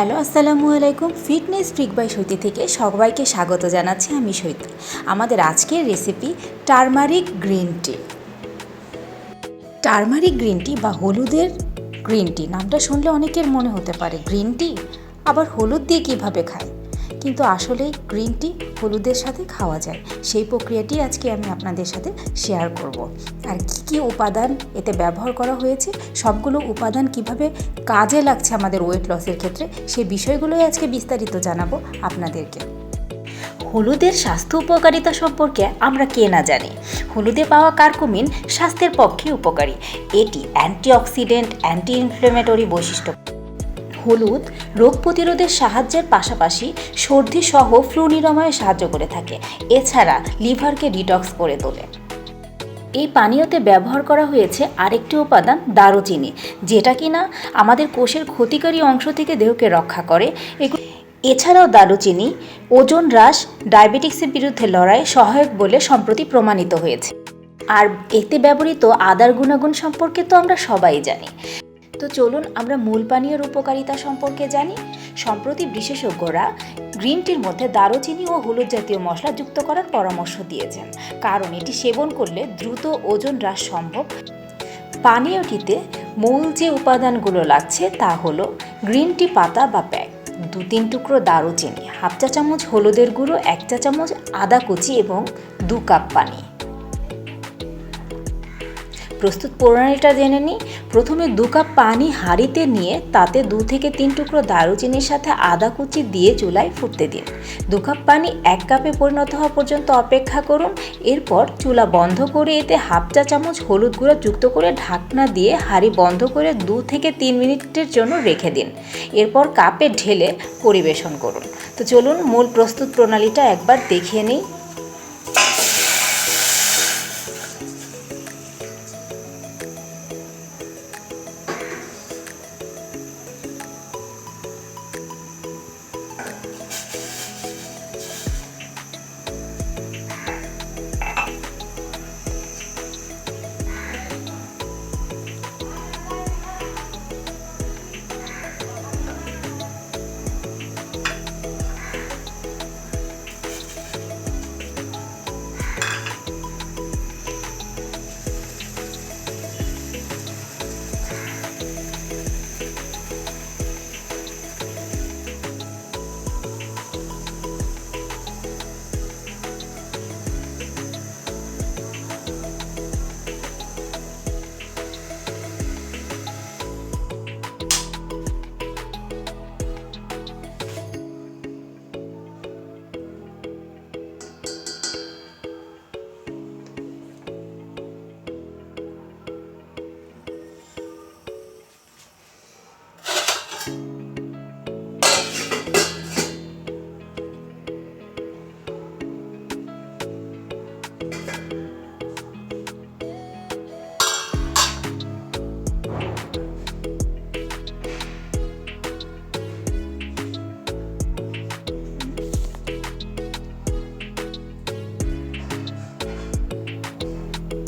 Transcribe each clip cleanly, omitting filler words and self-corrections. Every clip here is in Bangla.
হ্যালো, আসসালামু আলাইকুম। ফিটনেস ট্রিক বাই সৈতি থেকে সবাইকে স্বাগত জানাচ্ছি। আমি সৈতি। আমাদের আজকের recipe turmeric green tea. Turmeric green tea বা হলুদের গ্রিন টি নামটা শুনলে অনেকের মনে হতে পারে গ্রিন টি আবার হলুদ দিয়ে কীভাবে খায়, কিন্তু আসলে গ্রিন টি হলুদের সাথে খাওয়া যায়। সেই প্রক্রিয়াটি আজকে আমি আপনাদের সাথে শেয়ার করব। আর কী উপাদান এতে ব্যবহার করা হয়েছে, সবগুলো উপাদান কিভাবে কাজে লাগছে আমাদের ওয়েট লসের ক্ষেত্রে, সেই বিষয়গুলোই আজকে বিস্তারিত জানাবো আপনাদেরকে। হলুদের স্বাস্থ্য উপকারিতা সম্পর্কে আমরা কে না জানি। হলুদে পাওয়া কার্কুমিন স্বাস্থ্যের পক্ষে উপকারী। এটি অ্যান্টিঅক্সিডেন্ট, অ্যান্টি ইনফ্লেমেটরি বৈশিষ্ট্য। হলুদ রোগ প্রতিরোধের সাহায্যের পাশাপাশি সর্দি সহ ফ্লু নিরাময়ে সাহায্য করে থাকে। এছাড়া লিভারকে ডিটক্স করে তোলে। এই পানীয়তে ব্যবহার করা হয়েছে আরেকটি উপাদান দারুচিনি, যেটা কিনা আমাদের কোষের ক্ষতিকারী অংশ থেকে দেহকে রক্ষা করে। এছাড়াও দারুচিনি ওজন হ্রাস, ডায়াবেটিক্সের বিরুদ্ধে লড়াই সহায়ক বলে সম্প্রতি প্রমাণিত হয়েছে। আর এতে ব্যবহৃত আদার গুণাগুণ সম্পর্কে তো আমরা সবাই জানি। তো চলুন আমরা মূল পানীয়ের উপকারিতা সম্পর্কে জানি। সম্প্রতি বিশেষজ্ঞরা গ্রিন টির মধ্যে দারুচিনি ও হলুদ জাতীয় মশলা যুক্ত করার পরামর্শ দিয়েছেন, কারণ এটি সেবন করলে দ্রুত ওজন হ্রাস সম্ভব। পানীয়টিতে মূল যে উপাদানগুলো লাগছে তা হলো গ্রিন টি পাতা বা প্যাক, 2-3 টুকরো দারুচিনি, 1/2 চা চামচ হলুদের গুঁড়ো, 1 চা চামচ আদা কুচি এবং 2 কাপ পানি। প্রস্তুত প্রণালীটা জেনে নিই। প্রথমে 2 কাপ পানি হাঁড়িতে নিয়ে তাতে 2 থেকে 3 টুকরো দারুচিনির সাথে আদা কুচি দিয়ে চুলায় ফুটতে দিন। 2 কাপ পানি 1 কাপে পরিণত হওয়া পর্যন্ত অপেক্ষা করুন। এরপর চুলা বন্ধ করে এতে 1/2 চা চামচ হলুদ গুঁড়া যুক্ত করে ঢাকনা দিয়ে হাঁড়ি বন্ধ করে 2 থেকে 3 মিনিটের জন্য রেখে দিন। এরপর কাপে ঢেলে পরিবেশন করুন। তো চলুন মূল প্রস্তুত প্রণালীটা একবার দেখিয়ে নিই।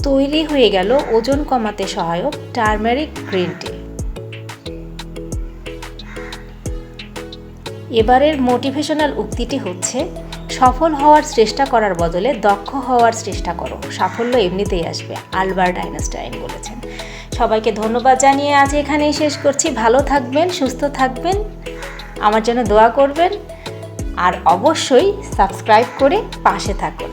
তৈরি হয়ে গেল ওজন কমাতে সহায়ক টারমারিক গ্রিন টি। এবারের মোটিভেশনাল উক্তিটি হচ্ছে, সফল হওয়ার চেষ্টা করার বদলে দক্ষ হওয়ার চেষ্টা করো, সাফল্য এমনিতেই আসবে, আলবার্ট আইনস্টাইন বলেছেন। সবাইকে ধন্যবাদ জানিয়ে আজ এখানেই শেষ করছি। ভালো থাকবেন, সুস্থ থাকবেন, আমার জন্য দোয়া করবেন, আর অবশ্যই সাবস্ক্রাইব করে পাশে থাকুন।